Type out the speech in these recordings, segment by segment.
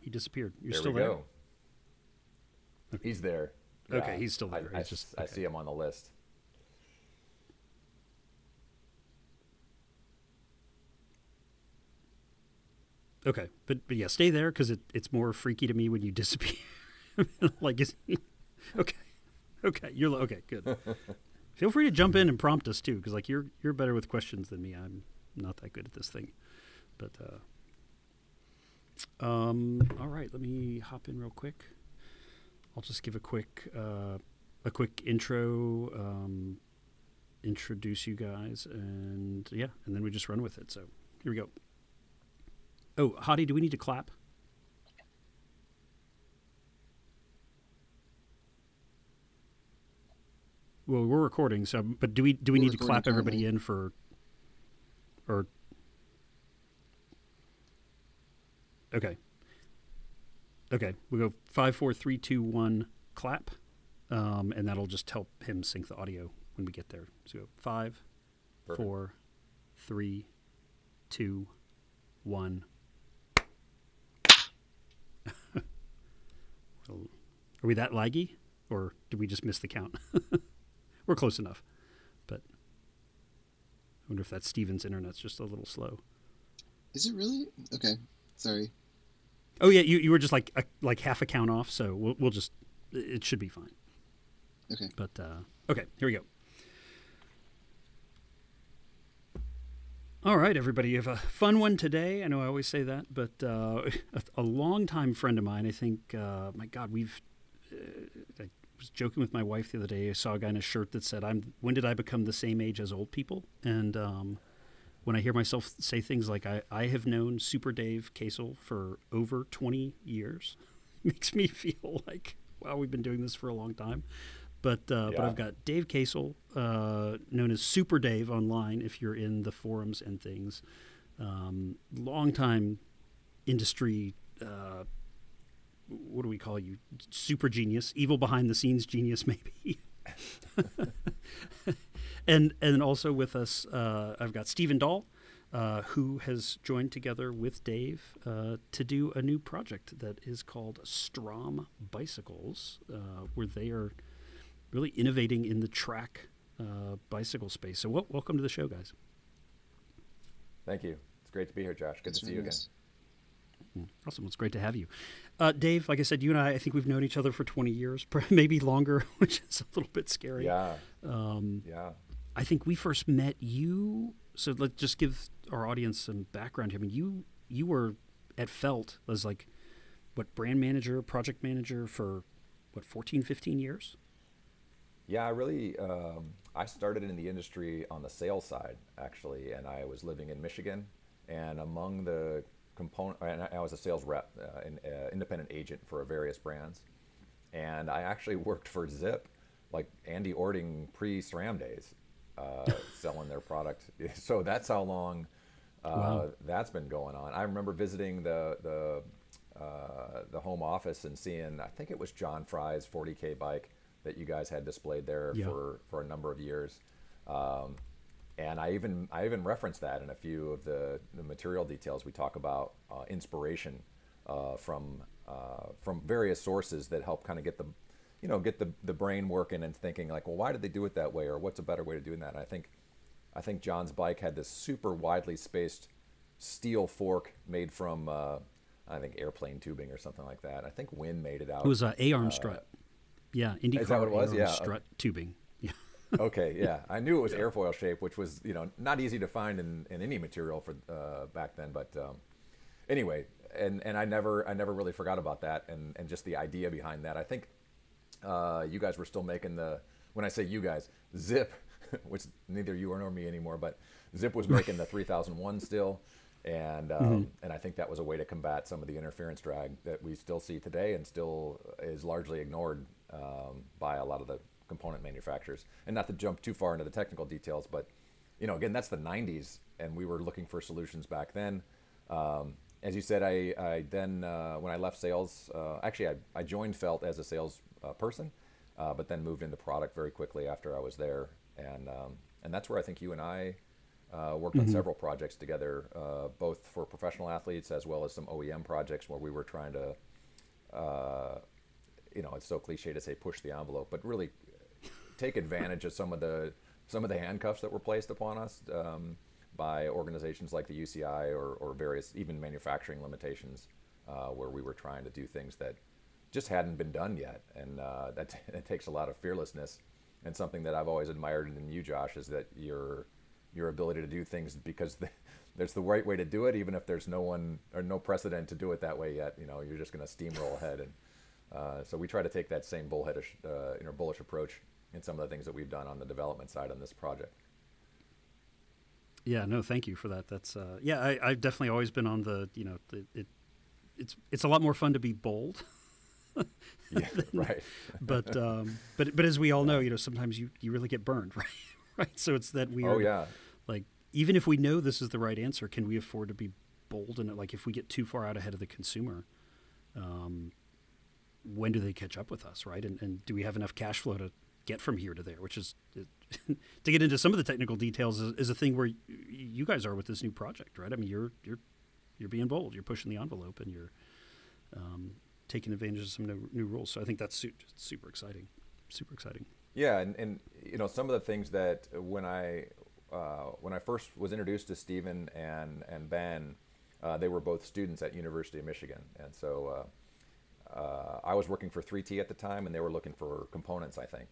He disappeared. You're There still we there? go. He's there. Okay, Yeah, he's still there. I, He's just I okay. see him on the list. Okay, but yeah, stay there because it's more freaky to me when you disappear. Like, is he, okay, okay, you're okay, good. Feel free to jump in and prompt us too, because like you're better with questions than me. I'm not that good at this thing, but all right, let me hop in real quick. I'll just give a quick intro, introduce you guys, and yeah, and then we just run with it. So here we go. Oh, Hadi, do we need to clap? Well, we're recording, so but do we need to clap everybody in for, or okay, we go 5, 4, 3, 2, 1, clap, and that'll just help him sync the audio when we get there. So go 5, Perfect. 4, 3, 2, 1. Are we that laggy, or did we just miss the count? We're close enough, but I wonder if that's Steven's internet's just a little slow. Is it really? Okay, sorry. Oh yeah, you were just like half a count off, so we'll just, it should be fine. Okay. But okay, here we go. All right, everybody, you have a fun one today. I know I always say that, but a longtime friend of mine, I think, my God, I was joking with my wife the other day. I saw a guy in a shirt that said, when did I become the same age as old people? And when I hear myself say things like, I have known Super Dave Koesel for over 20 years, it makes me feel like, wow, we've been doing this for a long time. But I've got Dave Koesel, known as Super Dave online if you're in the forums and things. Longtime industry, what do we call you? Super genius, evil behind the scenes genius, maybe. and also with us, I've got Stephen Dahl, who has joined together with Dave to do a new project that is called Stromm Bicycles, where they are really innovating in the track bicycle space. So welcome to the show, guys. Thank you. It's great to be here, Josh. Good to see you again. Awesome. It's great to have you. Dave, like I said, you and I think we've known each other for 20 years, maybe longer, which is a little bit scary. Yeah. I think we first met you, so let's just give our audience some background here. I mean, you were at Felt as like, what, brand manager, project manager for, what, 14, 15 years? Yeah, I started in the industry on the sales side, actually, and I was living in Michigan, and among the and I was a sales rep, an independent agent for various brands, and I actually worked for Zip, like Andy Ording pre-SRAM days, selling their product. So that's how long that's been going on. I remember visiting the home office and seeing, I think it was John Fry's 40K bike that you guys had displayed there for a number of years. And I even referenced that in a few of the material details. We talk about inspiration from various sources that help kind of get the brain working and thinking like, well, why did they do it that way, or what's a better way to do that? And I think John's bike had this super widely spaced steel fork made from I think airplane tubing or something like that. I think Wynn made it out. It was an A-arm strut. Yeah, IndyCar is that what it was? A-arm Yeah, strut tubing. Yeah. Okay, yeah, I knew it was airfoil shape, which was not easy to find in any material for back then. But anyway, and I never really forgot about that and just the idea behind that. I think you guys were still making when I say you guys, Zip, which neither you nor me anymore, but Zip was making the 3001 still, and I think that was a way to combat some of the interference drag that we still see today and still is largely ignored by a lot of the component manufacturers. And not to jump too far into the technical details, but again, that's the 90s, and we were looking for solutions back then. As you said, I then when I left sales, actually I joined Felt as a sales person, but then moved into product very quickly after I was there, and that's where I think you and I worked on several projects together, both for professional athletes as well as some OEM projects where we were trying to, it's so cliche to say push the envelope, but really take advantage of some of the handcuffs that were placed upon us by organizations like the UCI or various even manufacturing limitations, where we were trying to do things that just hadn't been done yet, and that takes a lot of fearlessness. And something that I've always admired in you, Josh, is that your ability to do things because there's the right way to do it, even if there's no one or no precedent to do it that way yet. You're just going to steamroll ahead, and so we try to take that same bullish approach in some of the things that we've done on the development side on this project. Yeah, no, thank you for that. That's I've definitely always been on it's a lot more fun to be bold. Yeah, right. but as we all know, sometimes you really get burned, right? Right. So it's that weird. Oh yeah. Like, even if we know this is the right answer, can we afford to be bold in it? Like, if we get too far out ahead of the consumer, when do they catch up with us, right? And do we have enough cash flow to get from here to there? Which is to get into some of the technical details is a thing where you guys are with this new project, right? I mean, you're being bold, you're pushing the envelope, and you're taking advantage of some new rules. So I think that's super exciting. Super exciting. Yeah, and some of the things that when I first was introduced to Stephen and Ben, they were both students at University of Michigan, and so I was working for 3T at the time, and they were looking for components, I think,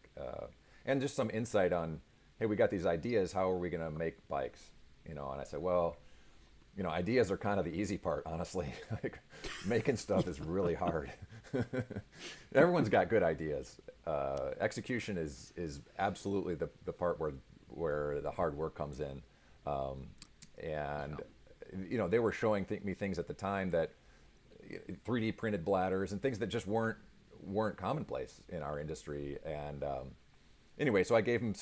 and just some insight on, hey, we got these ideas, how are we going to make bikes? And I said, well, ideas are kind of the easy part, honestly. Like, making stuff is really hard. Everyone's got good ideas. Execution is absolutely the part where the hard work comes in. And they were showing me things at the time that 3D printed bladders and things that just weren't commonplace in our industry. And anyway, so I gave him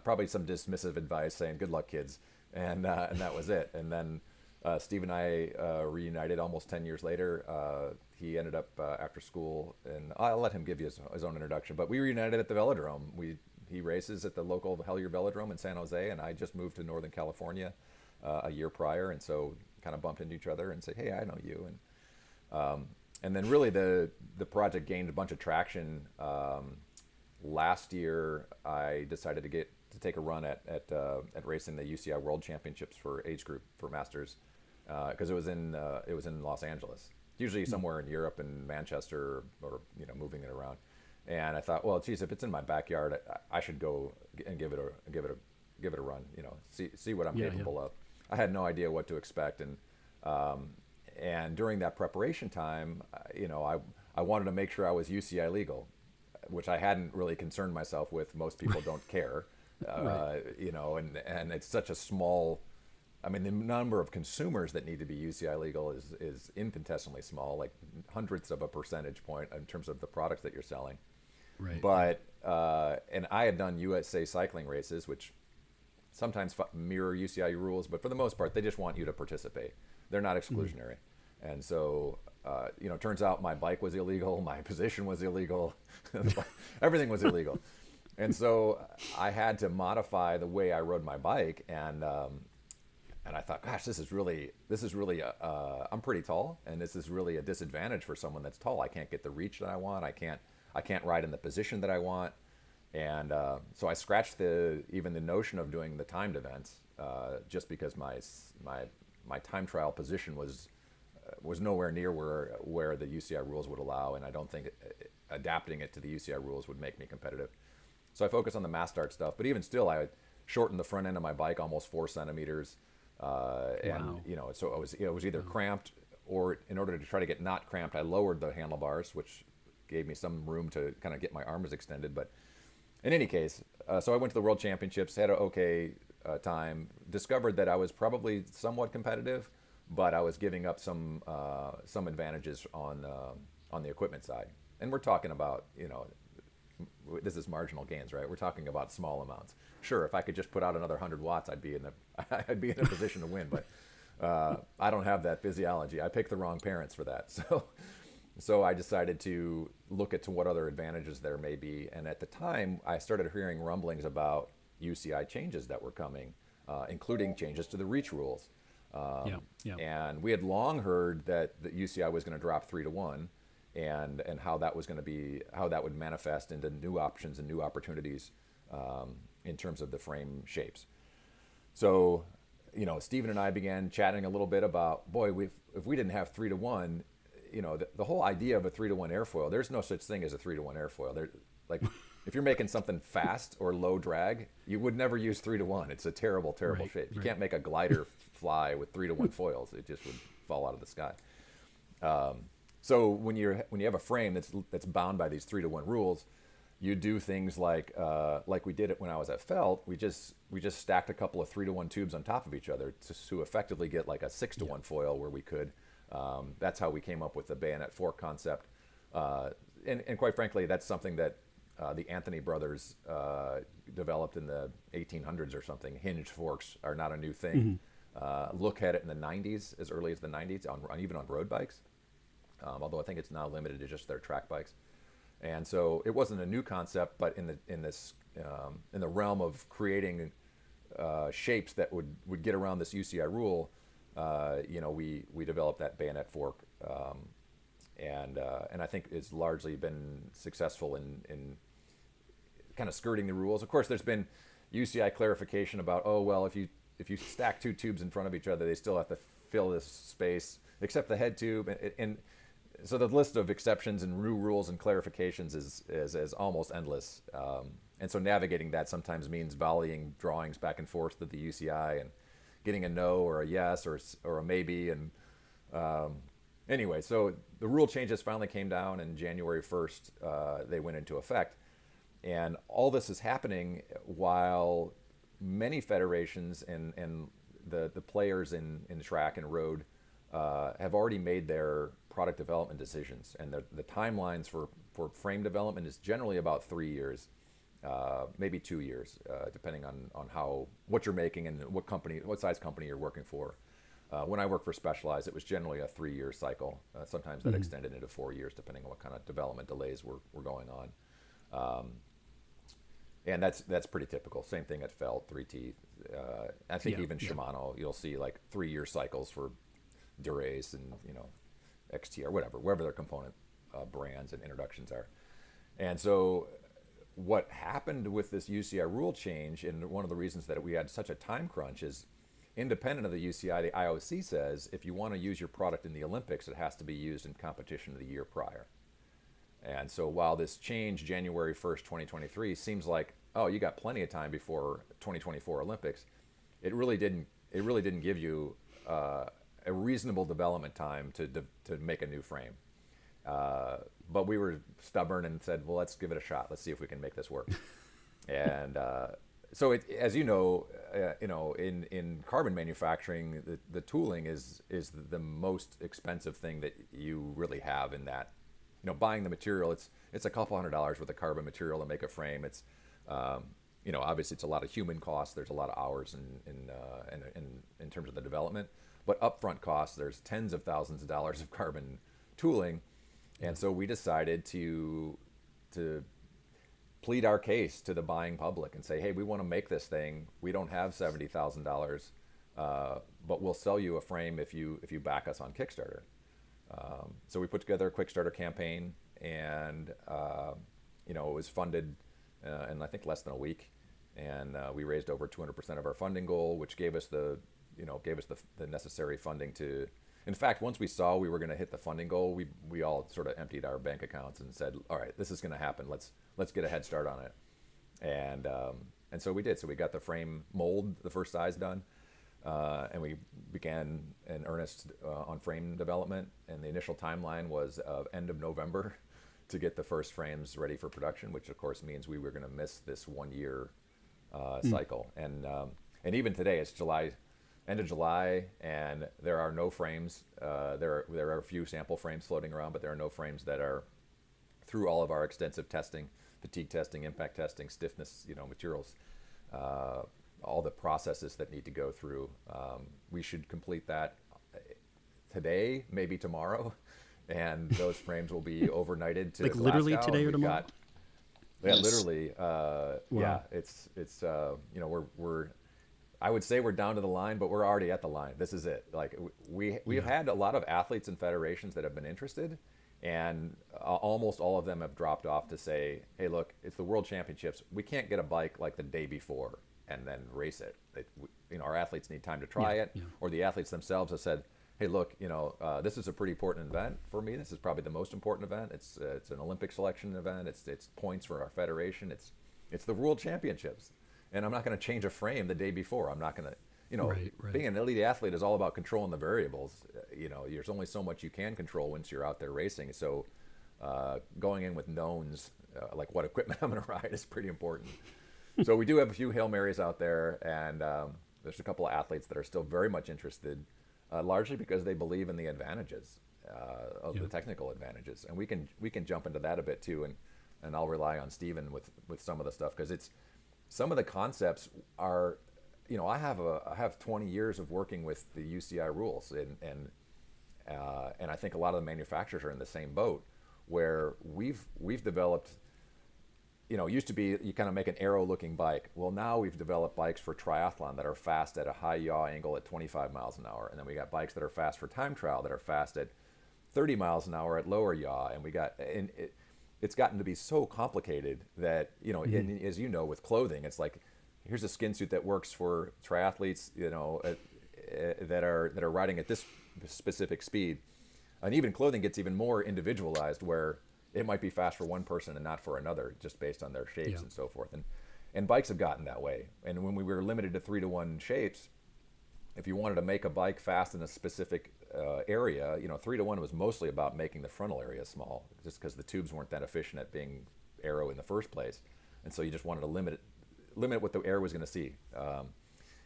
probably some dismissive advice, saying, "Good luck, kids," and that was it. And then Steve and I reunited almost 10 years later. He ended up after school, and I'll let him give you his own introduction, but we reunited at the velodrome. He races at the local Hellier Velodrome in San Jose, and I just moved to Northern California a year prior, and so kind of bumped into each other and said, "Hey, I know you." And then really the project gained a bunch of traction. Last year, I decided to take a run at racing the UCI World Championships for age group for masters, because it was in Los Angeles, usually somewhere in Europe and Manchester, or moving it around. And I thought, well, geez, if it's in my backyard, I should go and give it a run. See what I'm capable of. I had no idea what to expect, and during that preparation time, I wanted to make sure I was UCI legal, which I hadn't really concerned myself with. Most people don't care, right. And it's such a small. I mean, the number of consumers that need to be UCI legal is infinitesimally small, like hundredths of a percentage point in terms of the products that you're selling. Right. But and I had done USA cycling races, which sometimes mirror UCI rules, but for the most part, they just want you to participate. They're not exclusionary. Mm-hmm. And so, turns out my bike was illegal, my position was illegal, everything was illegal. And so I had to modify the way I rode my bike, and I thought, gosh, this is really, I'm pretty tall, and this is really a disadvantage for someone that's tall. I can't get the reach that I want. I can't ride in the position that I want. And so I scratched even the notion of doing the timed events, just because my time trial position was nowhere near where the UCI rules would allow, and I don't think adapting it to the UCI rules would make me competitive. So I focused on the mass start stuff, but even still, I shortened the front end of my bike almost 4 centimeters, and wow. So it was either cramped, or in order to try to get not cramped, I lowered the handlebars, which gave me some room to kind of get my arms extended. But in any case, so I went to the World Championships, had an okay time, discovered that I was probably somewhat competitive, but I was giving up some advantages on the equipment side. And we're talking about, this is marginal gains, right? We're talking about small amounts. Sure, if I could just put out another 100 watts, I'd be in a position to win. But I don't have that physiology. I picked the wrong parents for that. So I decided to look at what other advantages there may be. And at the time, I started hearing rumblings about UCI changes that were coming including changes to the reach rules. Yeah. And we had long heard that the UCI was going to drop 3-to-1, and how that was going to be, how that would manifest into new options and new opportunities in terms of the frame shapes. So, Stephen and I began chatting a little bit about, boy, if we didn't have 3-to-1, the whole idea of a 3-to-1 airfoil, there's no such thing as a 3-to-1 airfoil. Like, if you're making something fast or low drag, you would never use 3-to-1. It's a terrible, terrible shape. You can't make a glider fly with 3-to-1 foils. It just would fall out of the sky. So when you have a frame that's bound by these 3-to-1 rules, you do things like we did it when I was at Felt. We just stacked a couple of 3-to-1 tubes on top of each other to effectively get like a 6-to-1 foil where we could. That's how we came up with the bayonet fork concept. And quite frankly, that's something that the Anthony brothers developed in the 1800s or something. Hinged forks are not a new thing. Look at it in the 90s, as early as the 90s, even on road bikes. Although I think it's now limited to just their track bikes. And so it wasn't a new concept, but in the realm of creating shapes that would get around this UCI rule, we developed that bayonet fork, and I think it's largely been successful in kind of skirting the rules. Of course, there's been UCI clarification about, oh well, if you stack two tubes in front of each other, they still have to fill this space except the head tube, and so the list of exceptions and new rules and clarifications is almost endless. And so navigating that sometimes means volleying drawings back and forth to the UCI and getting a no or a yes or a maybe. And anyway, so the rule changes finally came down, and January 1st they went into effect. And all this is happening while many federations and the players in track and road have already made their product development decisions, and the timelines for frame development is generally about 3 years, maybe 2 years, depending on what you're making and what size company you're working for. When I worked for Specialized, it was generally a 3-year cycle. Sometimes that extended into 4 years, depending on what kind of development delays were going on. And that's pretty typical. Same thing at Felt, 3T. I think even Shimano, you'll see like 3-year cycles for Durace and XTR, wherever their component brands and introductions are. And so what happened with this UCI rule change, and one of the reasons that we had such a time crunch, is independent of the UCI, the IOC says if you want to use your product in the Olympics, it has to be used in competition the year prior. And so while this change January 1st, 2023 seems like, oh, you got plenty of time before 2024 Olympics, it really didn't give you a reasonable development time to make a new frame. But we were stubborn and said, well, let's give it a shot. Let's see if we can make this work. And so as you know, in carbon manufacturing, the tooling is the most expensive thing that you really have in that. Buying the material, it's a couple $100 worth of carbon material to make a frame. It's obviously it's a lot of human costs. There's a lot of hours in terms of the development. But upfront costs, there's tens of thousands of dollars of carbon tooling. And so we decided to plead our case to the buying public and say, hey, we want to make this thing. We don't have $70,000, but we'll sell you a frame if you back us on Kickstarter. So we put together a Kickstarter campaign, and it was funded in I think less than a week, and we raised over 200% of our funding goal, which gave us the necessary funding to. In fact, once we saw we were going to hit the funding goal, we all sort of emptied our bank accounts and said, all right, this is going to happen. Let's get a head start on it, and so we did. So we got the frame mold, the first size done. And we began in earnest on frame development, and the initial timeline was end of November to get the first frames ready for production, which of course means we were going to miss this 1 year cycle. And even today, it's end of July, and there are no frames. There are a few sample frames floating around, but there are no frames that are through all of our extensive testing, fatigue testing, impact testing, stiffness, materials. All the processes that need to go through. We should complete that today, maybe tomorrow, and those frames will be overnighted to Glasgow. Literally today or tomorrow? Yeah, literally. Wow. Yeah, it's we're I would say we're down to the line, but we're already at the line. This is it. Like we've had a lot of athletes and federations that have been interested, and almost all of them have dropped off to say, hey, look, it's the World Championships. We can't get a bike like the day before and then race it. Our athletes need time to try it, or the athletes themselves have said, hey, look, this is a pretty important event for me. This is probably the most important event. It's an Olympic selection event. It's points for our federation. It's the World Championships. And I'm not going to change a frame the day before. I'm not going to, Right. being an elite athlete is all about controlling the variables. There's only so much you can control once you're out there racing. So going in with knowns, like what equipment I'm going to ride, is pretty important. So we do have a few Hail Marys out there, and there's a couple of athletes that are still very much interested, largely because they believe in the advantages of the technical advantages. And we can jump into that a bit too, and I'll rely on Steven with some of the stuff, because some of the concepts are, I have 20 years of working with the UCI rules, and I think a lot of the manufacturers are in the same boat, where we've developed, it used to be you kind of make an aero looking bike. Well, now we've developed bikes for triathlon that are fast at a high yaw angle at 25 miles an hour, and then we got bikes that are fast for time trial that are fast at 30 miles an hour at lower yaw, and it's gotten to be so complicated that, and as you know, with clothing, it's like, here's a skin suit that works for triathletes, that are riding at this specific speed. And even clothing gets even more individualized, where it might be fast for one person and not for another, just based on their shapes and so forth. And bikes have gotten that way. And when we were limited to 3-to-1 shapes, if you wanted to make a bike fast in a specific area, 3-to-1 was mostly about making the frontal area small, just because the tubes weren't that efficient at being aero in the first place, and so you just wanted to limit what the air was going to see,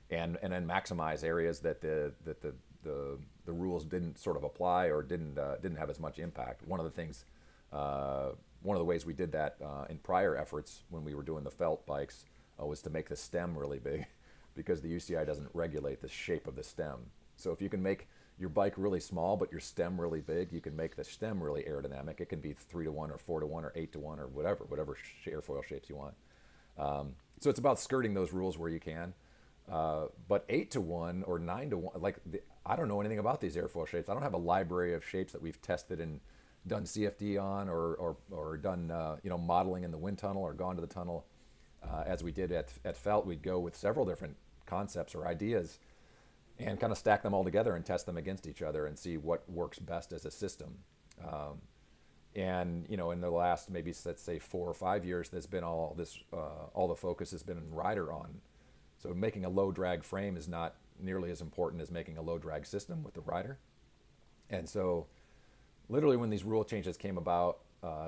and then maximize areas that the rules didn't sort of apply or didn't have as much impact. One of the ways we did that in prior efforts when we were doing the felt bikes was to make the stem really big, because the UCI doesn't regulate the shape of the stem. So if you can make your bike really small but your stem really big, you can make the stem really aerodynamic. It can be 3-to-1 or 4-to-1 or 8-to-1 or whatever airfoil shapes you want. So it's about skirting those rules where you can. But 8-to-1 or 9-to-1, I don't know anything about these airfoil shapes. I don't have a library of shapes that we've tested and done CFD on, or done modeling in the wind tunnel, or gone to the tunnel. As we did at Felt, we'd go with several different concepts or ideas and kind of stack them all together and test them against each other and see what works best as a system. And in the last, maybe let's say 4 or 5 years, there's been all the focus has been in rider on. So making a low drag frame is not nearly as important as making a low drag system with the rider. And so literally when these rule changes came about,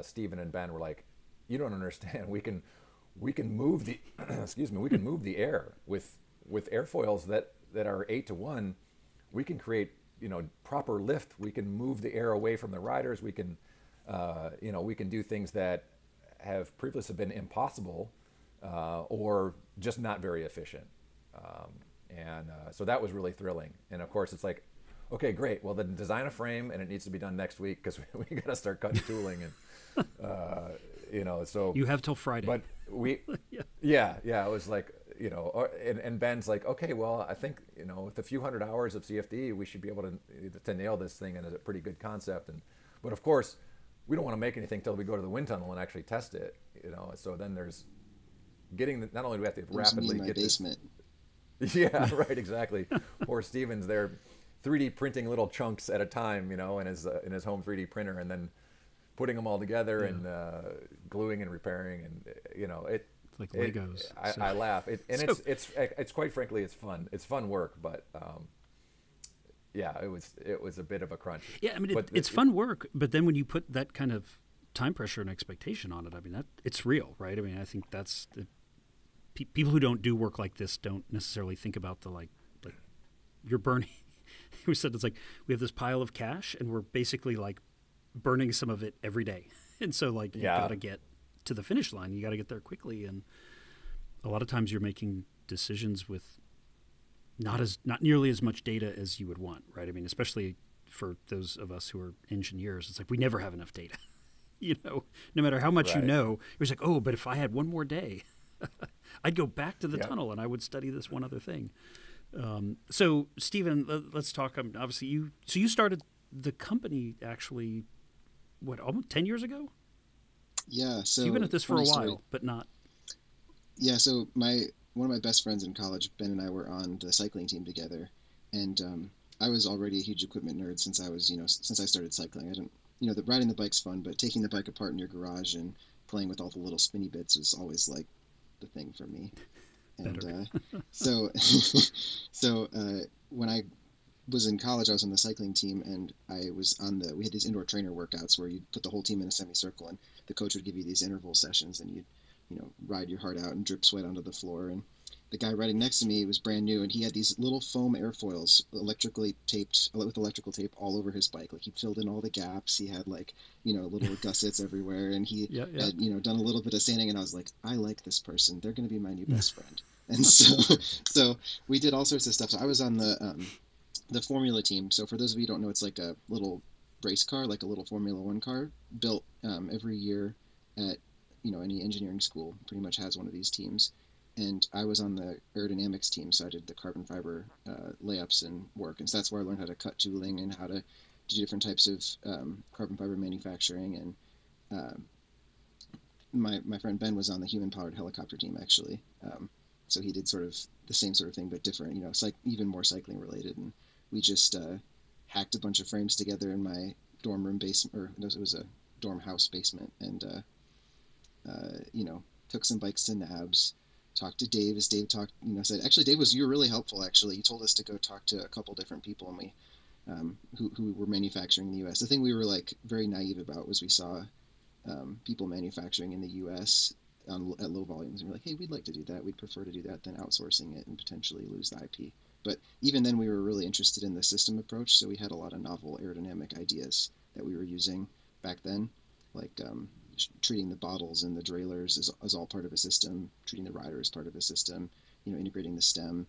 Steven and Ben were like, you don't understand, we can move the we can move the air with airfoils that are 8-to-1. We can create proper lift. We can move the air away from the riders. We can we can do things that have previously been impossible, or just not very efficient. So that was really thrilling. And of course it's like, okay, great. Well, then design a frame, and it needs to be done next week, because we got to start cutting tooling, and so you have till Friday. But we, it was like, and Ben's like, okay, well, I think with a few hundred hours of CFD, we should be able to nail this thing, and it's a pretty good concept. But of course, we don't want to make anything till we go to the wind tunnel and actually test it. So then there's getting not only do we have to rapidly get basement. Yeah, right, exactly. Poor Steven's there 3D printing little chunks at a time, in his home 3D printer, and then putting them all together and gluing and repairing, and it's like Legos. I laugh, it's quite frankly, it's fun. It's fun work, but it was a bit of a crunch. Yeah, I mean, it's fun work, but then when you put that kind of time pressure and expectation on it, I mean, it's real, right? I mean, I think that's people who don't do work like this don't necessarily think about the like you're burning. We said it's like we have this pile of cash, and we're basically like burning some of it every day, and so you got to get to the finish line. You got to get there quickly, and a lot of times you're making decisions with not nearly as much data as you would want, right? I mean, especially for those of us who are engineers, it's like we never have enough data. No matter how much you're just like, oh, but if I had one more day. I'd go back to the tunnel and I would study this one other thing. So, Stephen, let's talk. Obviously, you started the company actually, what, almost 10 years ago? Yeah. So you've been at this for a while, but not. Yeah. So one of my best friends in college, Ben, and I were on the cycling team together, and I was already a huge equipment nerd since I started cycling. I didn't, riding the bike's fun, but taking the bike apart in your garage and playing with all the little spinny bits was always like the thing for me. And so when I was in college, I was on the cycling team, and we had these indoor trainer workouts where you'd put the whole team in a semicircle, and the coach would give you these interval sessions, and you'd ride your heart out and drip sweat onto the floor. And the guy riding next to me was brand new, and he had these little foam airfoils electrically taped with electrical tape all over his bike. Like, he filled in all the gaps. He had little gussets everywhere, and he had done a little bit of sanding. And I was like, I like this person. They're going to be my new best friend. And so we did all sorts of stuff. So I was on the Formula team. So for those of you who don't know, it's like a little race car, like a little Formula One car built every year at any engineering school pretty much has one of these teams. And I was on the Aerodynamics team, so I did the carbon fiber layups and work. And so that's where I learned how to cut tooling and how to do different types of carbon fiber manufacturing. And my friend Ben was on the human-powered helicopter team, actually. So he did sort of the same sort of thing, but different, even more cycling related. And we just hacked a bunch of frames together in my dorm room basement, or it was a dorm house basement, and took some bikes to Nabs, talked to Dave as Dave talked, said, actually, Dave, you were really helpful, actually. You told us to go talk to a couple different people, and we who were manufacturing in the U.S. The thing we were very naive about was we saw people manufacturing in the U.S. At low volumes, and we're like, hey, we'd like to do that. We'd prefer to do that than outsourcing it and potentially lose the IP. But even then, we were really interested in the system approach, so we had a lot of novel aerodynamic ideas that we were using back then, like treating the bottles and the derailleurs as all part of a system, treating the rider as part of a system, integrating the stem,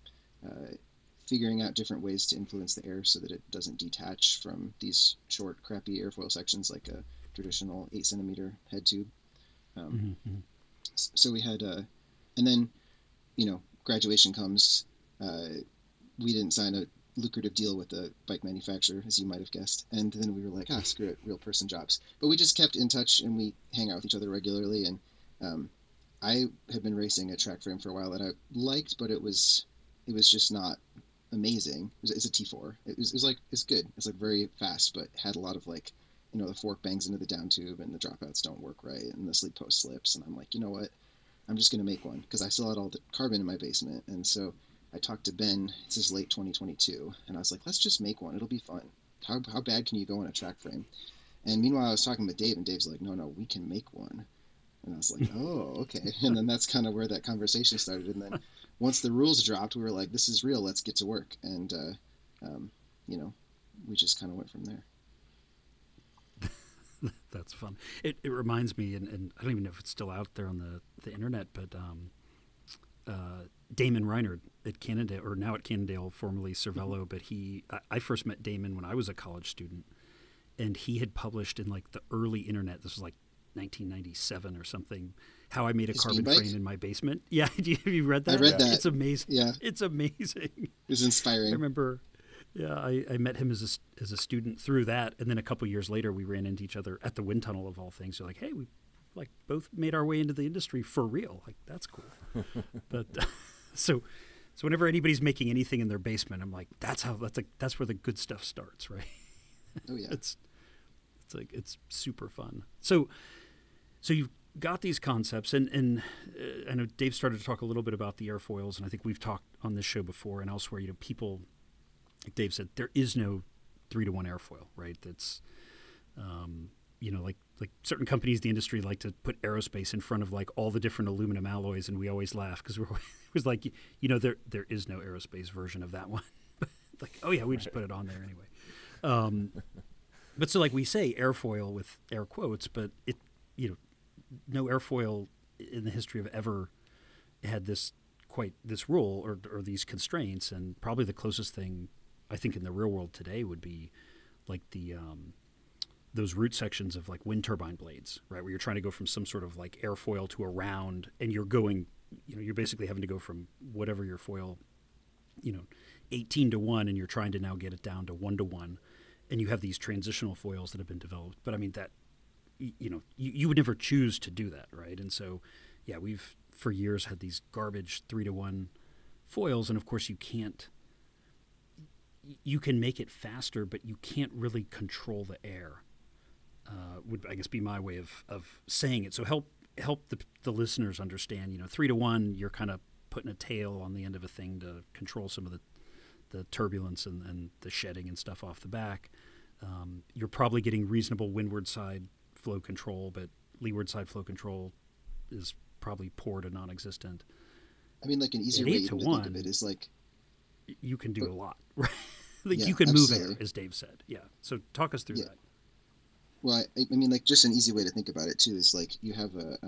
figuring out different ways to influence the air so that it doesn't detach from these short, crappy airfoil sections like a traditional 8-centimeter head tube. So we had, and then, graduation comes. We didn't sign a lucrative deal with the bike manufacturer, as you might have guessed. And then we were like, screw it, real person jobs. But we just kept in touch, and we hang out with each other regularly. And I had been racing a track frame for a while that I liked, but it was just not amazing. It's a T4. It's good. It's very fast, but had a lot of the fork bangs into the down tube, and the dropouts don't work right, and the sleep post slips. And I'm like, you know what? I'm just going to make one, because I still had all the carbon in my basement. And so I talked to Ben. This is late 2022, and I was like, let's just make one. It'll be fun. How bad can you go on a track frame? And meanwhile, I was talking with Dave, and Dave's like, no, we can make one. And I was like, oh, okay. And then that's kind of where that conversation started. And then once the rules dropped, we were like, this is real. Let's get to work. And, we just kind of went from there. That's fun. It reminds me, and I don't even know if it's still out there on the internet, but Damon Reinhardt at Cannondale, or now at Cannondale, formerly Cervelo, but I first met Damon when I was a college student, and he had published in the early internet, this was 1997 or something, how I made a carbon frame in my basement. Yeah, have you read that? I read that. It's amazing. Yeah. It's amazing. It was inspiring. I remember... Yeah, I met him as a student through that, and then a couple years later, we ran into each other at the wind tunnel of all things. You're like, hey, we both made our way into the industry for real. That's cool. But so whenever anybody's making anything in their basement, I'm like, that's where the good stuff starts, right? Oh yeah, it's super fun. So you've got these concepts, and I know Dave started to talk a little bit about the airfoils, and I think we've talked on this show before and elsewhere. People. Like Dave said, there is no 3-to-1 airfoil, right? That's, like certain companies, the industry like to put aerospace in front of all the different aluminum alloys, and we always laugh because it was like, there is no aerospace version of that one. Oh yeah, we just put it on there anyway. But so we say airfoil with air quotes, but it, no airfoil in the history of ever had this rule or these constraints, and probably the closest thing I think in the real world today would be those root sections of wind turbine blades, right? Where you're trying to go from some sort of airfoil to a round, and you're going you're basically having to go from whatever your foil, 18 to 1, and you're trying to now get it down to 1 to 1, and you have these transitional foils that have been developed. But I mean that, you would never choose to do that, right? And so, yeah, we've for years had these garbage 3 to 1 foils, and of course you can't. You can make it faster, but you can't really control the air. Would, I guess, be my way of saying it. So help the listeners understand. 3 to 1, you're kind of putting a tail on the end of a thing to control some of the turbulence and the shedding and stuff off the back. You're probably getting reasonable windward side flow control, but leeward side flow control is probably poor to non-existent. I mean, like an easier way to think of it is like you can do a lot, right? Yeah, you can absolutely. move air, as Dave said. Yeah. So talk us through that. Well, I mean, like just an easy way to think about it too is like you have a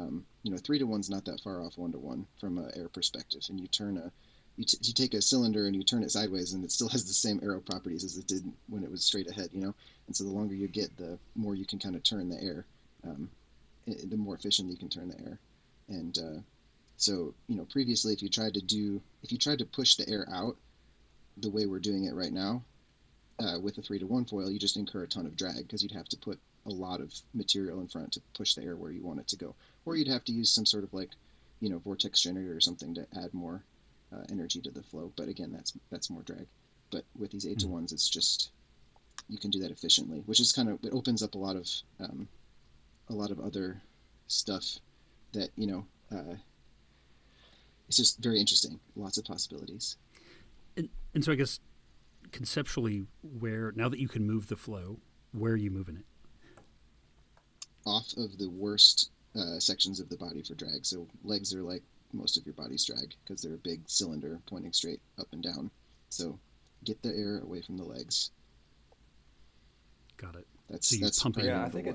3 to 1's not that far off 1 to 1 from an air perspective, and you turn you take a cylinder and you turn it sideways, and it still has the same aero properties as it did when it was straight ahead, And so the longer you get, the more you can kind of turn the air, the more efficiently you can turn the air, and so previously if you tried to push the air out the way we're doing it right now with a 3 to 1 foil, you just incur a ton of drag because you'd have to put a lot of material in front to push the air where you want it to go, or you'd have to use some sort of like vortex generator or something to add more energy to the flow. But again, that's more drag. But with these 8 to 1s, it's just you can do that efficiently, which is it opens up a lot of other stuff that it's just very interesting. Lots of possibilities. And so I guess conceptually, now that you can move the flow, where are you moving it? Off of the worst sections of the body for drag. So legs are like most of your body's drag because they're a big cylinder pointing straight up and down. So get the air away from the legs. Got it. That's pumping. Yeah, I think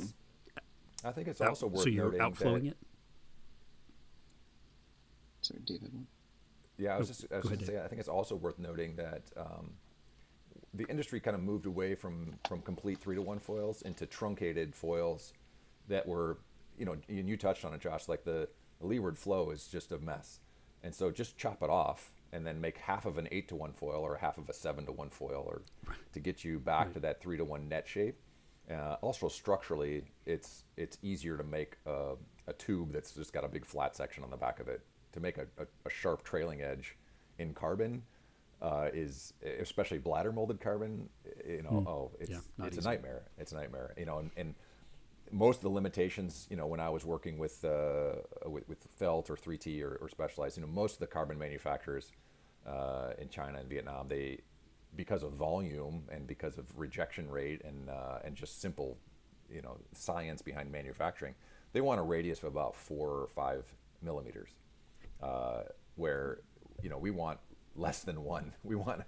it's also worth noting. So you're noting outflowing it? Sorry, Dave had one. Yeah, I was just going to say, I think it's also worth noting that the industry kind of moved away from complete 3 to 1 foils into truncated foils that were, and you touched on it, Josh, like the leeward flow is just a mess. And so just chop it off and then make half of an 8 to 1 foil or half of a 7 to 1 foil or to get you back to that 3 to 1 net shape. Also structurally, it's easier to make a tube that's just got a big flat section on the back of it. To make a sharp trailing edge in carbon is, especially bladder molded carbon, it's a nightmare. It's a nightmare, and most of the limitations, when I was working with Felt or 3T or Specialized, most of the carbon manufacturers in China and Vietnam, because of volume and because of rejection rate and just simple, science behind manufacturing, they want a radius of about 4 or 5 millimeters. Where we want less than 1. We want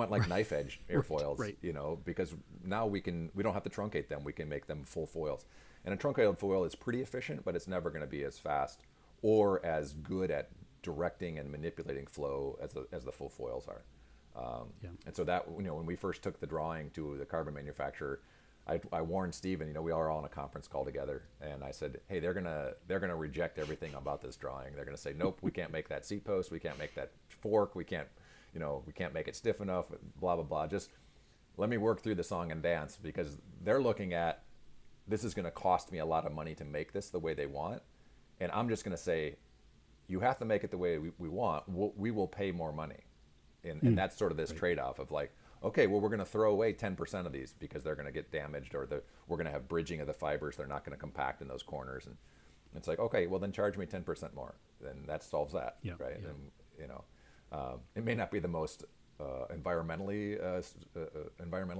like knife edge airfoils, right. Because now we don't have to truncate them. We can make them full foils, and a truncated foil is pretty efficient, but it's never going to be as fast or as good at directing and manipulating flow as the full foils are. And so that when we first took the drawing to the carbon manufacturer, I warned Steven, we are all on a conference call together, and I said, hey, they're gonna reject everything about this drawing. They're gonna say, nope, we can't make that seat post, we can't make that fork, we can't make it stiff enough, blah blah blah. Just let me work through the song and dance, because they're looking at, this is gonna cost me a lot of money to make this the way they want, and I'm just gonna say, you have to make it the way we want. We will pay more money, and that's sort of this trade-off of like, okay, well, we're going to throw away 10% of these because they're going to get damaged, or we're going to have bridging of the fibers. They're not going to compact in those corners. And it's like, okay, well, then charge me 10% more. Then that solves that, right? Yeah. And, it may not be the most environmentally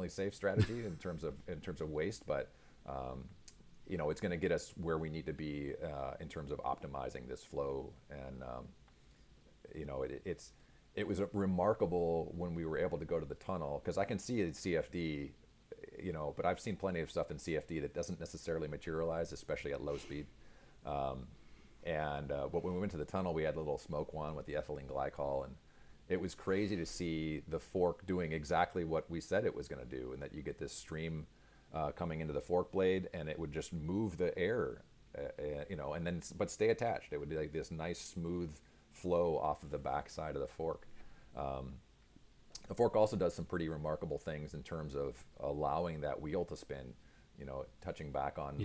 safe strategy in terms of waste, but, it's going to get us where we need to be in terms of optimizing this flow. And, it was remarkable when we were able to go to the tunnel, because I can see a CFD, but I've seen plenty of stuff in CFD that doesn't necessarily materialize, especially at low speed. But when we went to the tunnel, we had a little smoke one with the ethylene glycol, and it was crazy to see the fork doing exactly what we said it was going to do, and that you get this stream coming into the fork blade, and it would just move the air, and then but stay attached. It would be like this nice smooth flow off of the back side of the fork. The fork also does some pretty remarkable things in terms of allowing that wheel to spin, you know, touching back on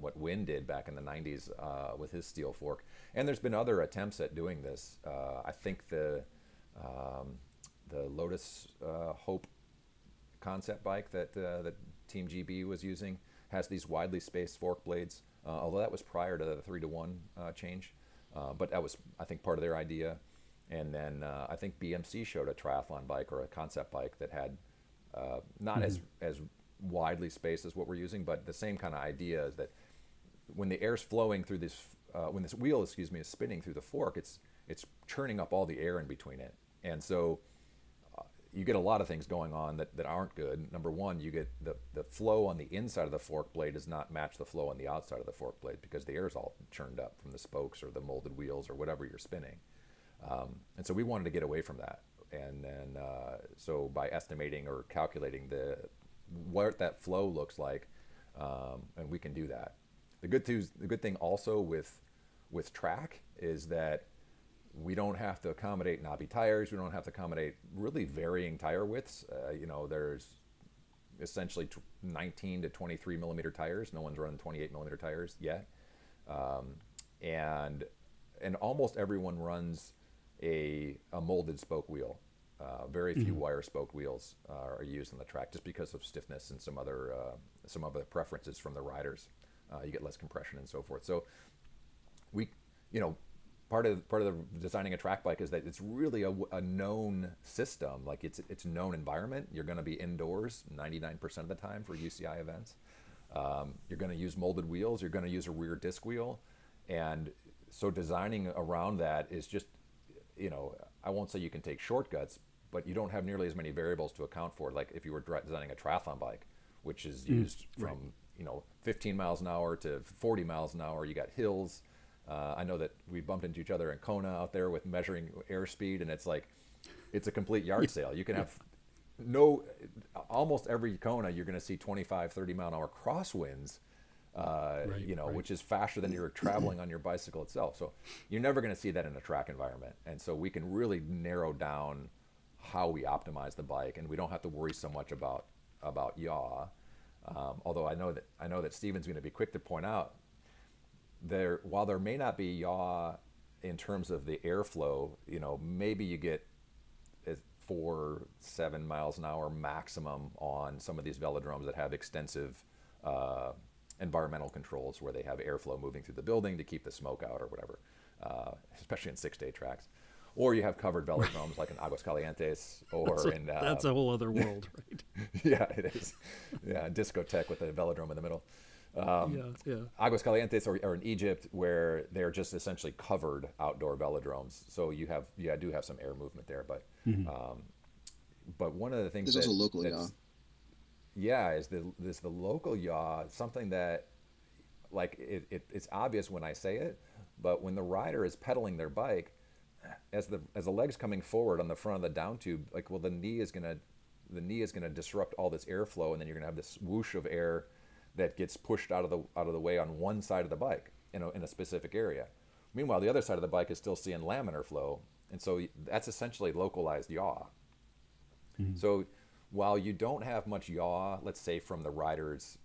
what Wynn did back in the 90s with his steel fork. And there's been other attempts at doing this. I think the Lotus Hope concept bike that Team GB was using has these widely spaced fork blades, although that was prior to the 3-to-1 change. But that was, I think, part of their idea. And then I think BMC showed a triathlon bike or a concept bike that had not as widely spaced as what we're using, but the same kind of idea is that when the air's flowing through this, when this wheel, is spinning through the fork, it's churning up all the air in between it. And so you get a lot of things going on that aren't good. Number one, you get the flow on the inside of the fork blade does not match the flow on the outside of the fork blade because the air is all churned up from the spokes or the molded wheels or whatever you're spinning. And so we wanted to get away from that. And then, so by estimating or calculating what that flow looks like, and we can do that. The good thing also with track is that we don't have to accommodate knobby tires. We don't have to accommodate really varying tire widths. You know, there's essentially 19 to 23 millimeter tires. No one's running 28 millimeter tires yet. And almost everyone runs a molded spoke wheel. Very few wire spoke wheels are used on the track just because of stiffness and some other preferences from the riders. You get less compression and so forth. So we, you know, part of the designing a track bike is that it's really a known system. Like it's a known environment. You're going to be indoors 99% of the time for UCI events. You're going to use molded wheels. You're going to use a rear disc wheel, and so designing around that is just, you know, I won't say you can take shortcuts, but you don't have nearly as many variables to account for. Like if you were designing a triathlon bike, which is used from you know 15 miles an hour to 40 miles an hour. You got hills. I know that we bumped into each other in Kona out there with measuring airspeed, and it's like, it's a complete yard sale. You can have almost every Kona, you're going to see 25, 30 mile an hour crosswinds, you know, which is faster than you're traveling on your bicycle itself. So you're never going to see that in a track environment. And so we can really narrow down how we optimize the bike, and we don't have to worry so much about yaw. Although I know that Steven's going to be quick to point out, while there may not be yaw in terms of the airflow, you know, maybe you get 4-7 miles an hour maximum on some of these velodromes that have extensive environmental controls where they have airflow moving through the building to keep the smoke out or whatever, especially in 6-day tracks. Or you have covered velodromes like in Aguascalientes or that's a whole other world, right? Yeah, it is. Yeah, discotheque with a velodrome in the middle. Aguascalientes or in Egypt, where they're just essentially covered outdoor velodromes. So you do have some air movement there, but one of the things there's also local yaw. Yeah, is the local yaw something that, like, it's obvious when I say it, but when the rider is pedaling their bike, as the leg's coming forward on the front of the down tube, like, well, the knee is gonna disrupt all this airflow, and then you're gonna have this whoosh of air that gets pushed out of the way on one side of the bike in a specific area. Meanwhile, the other side of the bike is still seeing laminar flow, and so that's essentially localized yaw. So while you don't have much yaw, let's say from the rider's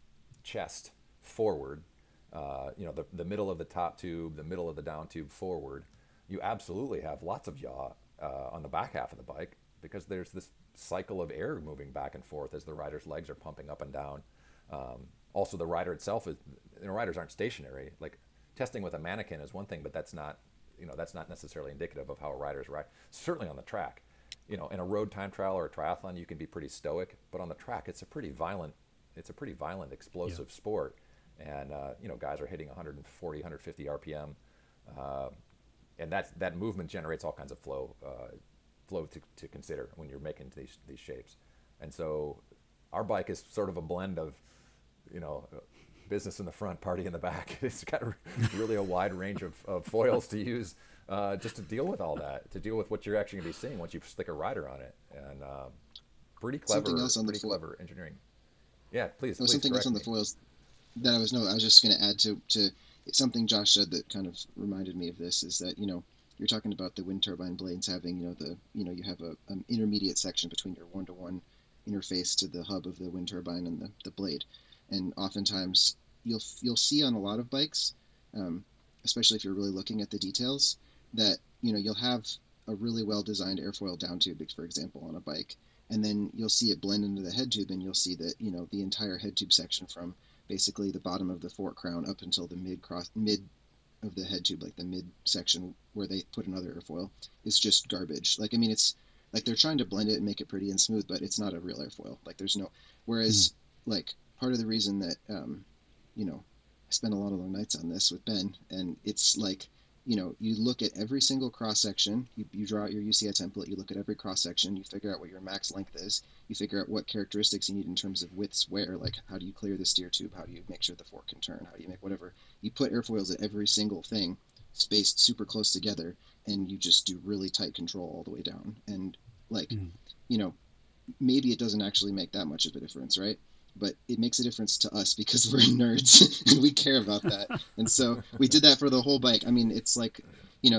chest forward, you know, the middle of the top tube, the middle of the down tube forward, you absolutely have lots of yaw on the back half of the bike, because there's this cycle of air moving back and forth as the rider's legs are pumping up and down. Also, the rider itself riders aren't stationary. Like, testing with a mannequin is one thing, but that's not necessarily indicative of how a rider's ride. Certainly on the track, you know, in a road time trial or a triathlon, you can be pretty stoic, but on the track, it's a pretty violent, explosive sport. And, you know, guys are hitting 140, 150 RPM. And that movement generates all kinds of flow to consider when you're making these shapes. And so our bike is sort of a blend of, you know, business in the front, party in the back. It's got really a wide range of foils to use just to deal with all that, to deal with what you're actually going to be seeing once you stick a rider on it. And pretty clever engineering. Yeah, please. Something else on the foils that I was just going to add to something Josh said that kind of reminded me of this, is that, you know, you're talking about the wind turbine blades having, you have an intermediate section between your one-to-one interface to the hub of the wind turbine and the blade. And oftentimes you'll see on a lot of bikes, especially if you're really looking at the details, that, you'll have a really well-designed airfoil down tube, for example, on a bike. And then you'll see it blend into the head tube, and you'll see that, the entire head tube section from basically the bottom of the fork crown up until the mid of the head tube, like the mid section where they put another airfoil, is just garbage. Like, I mean, it's like they're trying to blend it and make it pretty and smooth, but it's not a real airfoil. Like, there's no, whereas like part of the reason that, I spent a lot of long nights on this with Ben, and it's like, you look at every single cross section, you draw out your UCI template, you look at every cross section, you figure out what your max length is, you figure out what characteristics you need in terms of widths where, like how do you clear the steer tube, how do you make sure the fork can turn, how do you make whatever. You put airfoils at every single thing, spaced super close together, and you just do really tight control all the way down. And like, maybe it doesn't actually make that much of a difference, right? But it makes a difference to us because we're nerds and we care about that. And so we did that for the whole bike. I mean, it's like,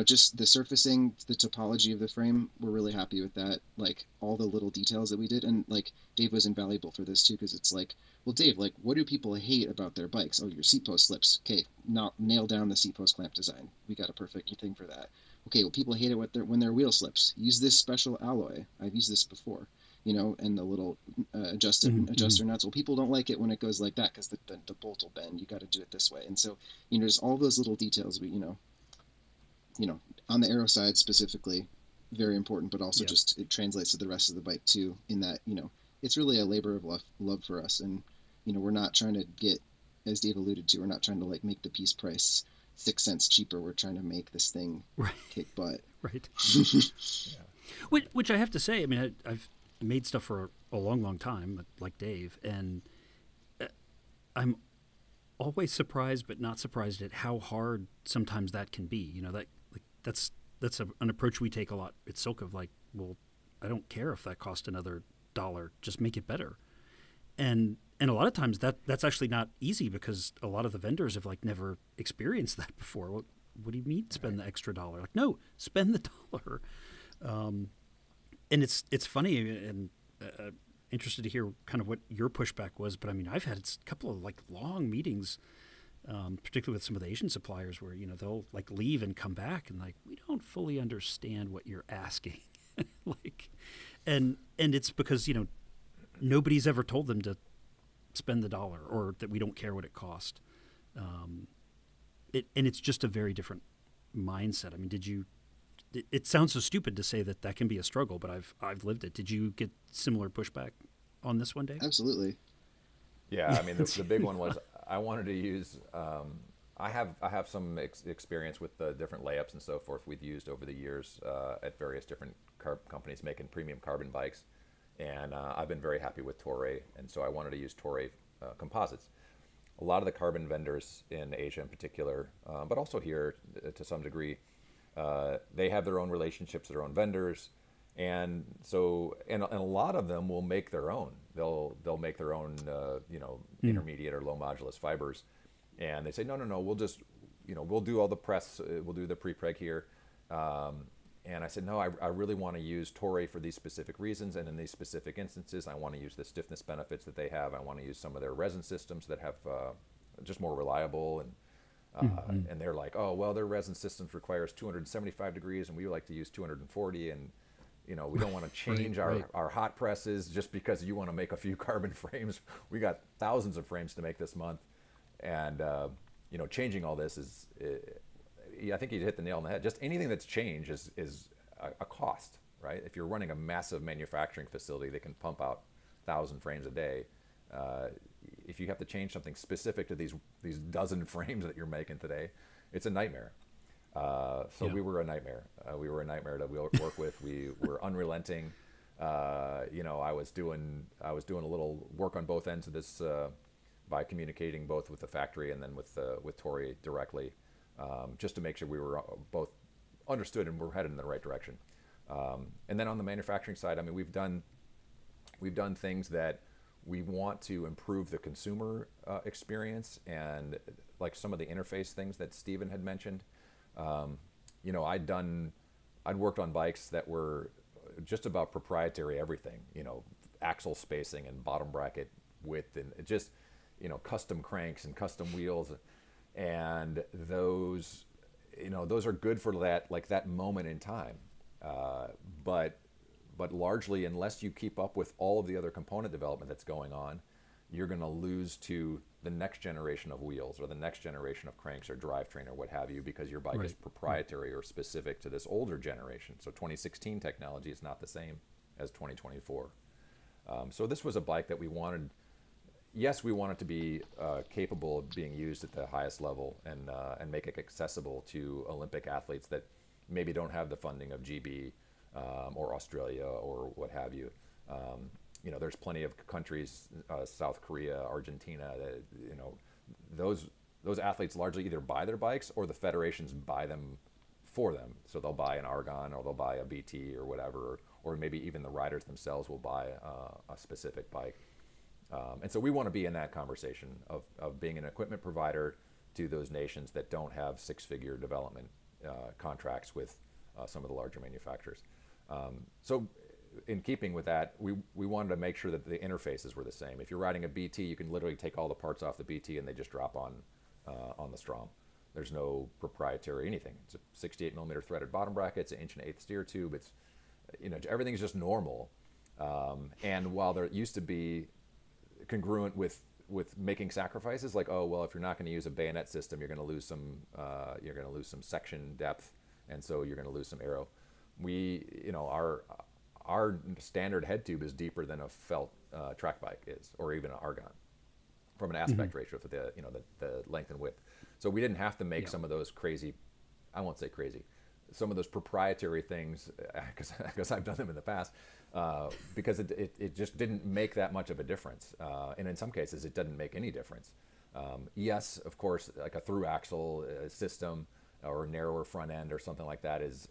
just the surfacing, the topology of the frame, we're really happy with that. Like all the little details that we did. And like Dave was invaluable for this too, because it's like, well, Dave, like what do people hate about their bikes? Oh, your seat post slips. Okay, nail down the seat post clamp design. We got a perfect thing for that. Okay, well, people hate it when their wheel slips. Use this special alloy. I've used this before. And the little adjuster nuts. Well, people don't like it when it goes like that because the bolt will bend. You got to do it this way. And so, there's all those little details. But on the aero side specifically, very important. But also just it translates to the rest of the bike too. In that it's really a labor of love for us. And we're not trying to get, as Dave alluded to, we're not trying to like make the piece price 6 cents cheaper. We're trying to make this thing kick butt. Right. Which I have to say, I mean, I've made stuff for a long time, like Dave, and I'm always surprised, but not surprised at how hard sometimes that can be. That's an approach we take a lot at SILCA of like, well, I don't care if that cost another $1, just make it better. And a lot of times that's actually not easy because a lot of the vendors have like never experienced that before. What do you mean spend the extra $1? Like, no, spend the $1. And it's funny and interested to hear kind of what your pushback was. But I mean, I've had a couple of like long meetings, particularly with some of the Asian suppliers where, they'll like leave and come back and like, we don't fully understand what you're asking. and it's because, nobody's ever told them to spend the $1 or that we don't care what it cost. And it's just a very different mindset. I mean, it sounds so stupid to say that can be a struggle, but I've lived it. Did you get similar pushback on this one, Dave? Absolutely. Yeah, I mean the big one was I wanted to use. I have some experience with the different layups and so forth we've used over the years at various different companies making premium carbon bikes, and I've been very happy with Toray, and so I wanted to use Toray composites. A lot of the carbon vendors in Asia in particular, but also here to some degree. They have their own relationships, their own vendors, and so and a lot of them will make their own. They'll make their own intermediate or low modulus fibers, and they say no, we'll just we'll do all the press, we'll do the pre-preg here, and I said no, I really want to use Toray for these specific reasons, and in these specific instances, I want to use the stiffness benefits that they have. I want to use some of their resin systems that have just more reliable and. And they're like, oh, well, their resin systems requires 275 degrees, and we like to use 240, and we don't want to change our hot presses just because you want to make a few carbon frames. We got thousands of frames to make this month, and changing all this is, I think you hit the nail on the head. Just anything that's changed is a cost, right? If you're running a massive manufacturing facility that can pump out 1,000 frames a day. If you have to change something specific to these dozen frames that you're making today, it's a nightmare. We were a nightmare. We were a nightmare to work with. We were unrelenting. I was doing a little work on both ends of this by communicating both with the factory and then with Toray directly, just to make sure we were both understood and we're headed in the right direction. And then on the manufacturing side, I mean, we've done things that we want to improve the consumer experience, and like some of the interface things that Stephen had mentioned. I'd worked on bikes that were just about proprietary everything, axle spacing and bottom bracket width and just, custom cranks and custom wheels. And those are good for that moment in time. But largely, unless you keep up with all of the other component development that's going on, you're going to lose to the next generation of wheels or the next generation of cranks or drivetrain or what have you, because your bike is proprietary or specific to this older generation. So 2016 technology is not the same as 2024. So this was a bike that we wanted to be capable of being used at the highest level and make it accessible to Olympic athletes that maybe don't have the funding of GB or Australia or what have you. There's plenty of countries, South Korea, Argentina, that, those athletes largely either buy their bikes or the federations buy them for them. So they'll buy an Argon or they'll buy a BT or whatever, or maybe even the riders themselves will buy a specific bike. And so we want to be in that conversation of being an equipment provider to those nations that don't have six-figure development contracts with some of the larger manufacturers. So in keeping with that, we wanted to make sure that the interfaces were the same. If you're riding a BT, you can literally take all the parts off the BT and they just drop on the Stromm. There's no proprietary anything. It's a 68 millimeter threaded bottom bracket. It's an 1 1/8 steer tube. It's, everything's just normal. And while there used to be congruent with making sacrifices, like, oh well, if you're not going to use a bayonet system, you're going to lose some section depth, and so you're going to lose some aero. Our standard head tube is deeper than a felt track bike is, or even an Argon, from an aspect ratio for the length and width. So we didn't have to make some of those crazy, I won't say crazy, some of those proprietary things, because I've done them in the past, because it just didn't make that much of a difference. And in some cases, it doesn't make any difference. Yes, of course, like a through axle system or narrower front end or something like that is,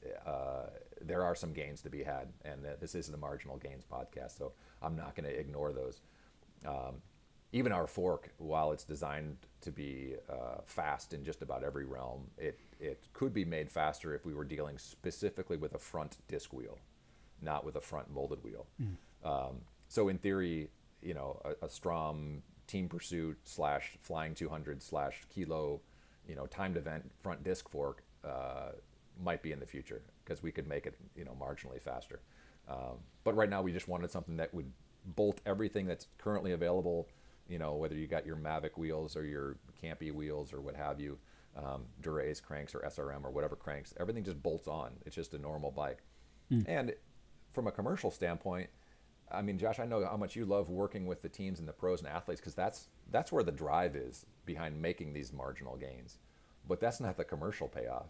there are some gains to be had. And this is the Marginal Gains podcast, so I'm not going to ignore those. Even our fork, while it's designed to be fast in just about every realm, it could be made faster if we were dealing specifically with a front disc wheel, not with a front molded wheel. So in theory, a Stromm Team Pursuit / Flying 200 / Kilo, timed event front disc fork might be in the future, because we could make it, marginally faster. But right now we just wanted something that would bolt everything that's currently available, whether you got your Mavic wheels or your Campy wheels or what have you, Dura-Ace cranks or SRM or whatever cranks, everything just bolts on. It's just a normal bike. And from a commercial standpoint, I mean, Josh, I know how much you love working with the teams and the pros and athletes, because that's where the drive is behind making these marginal gains. But that's not the commercial payoff.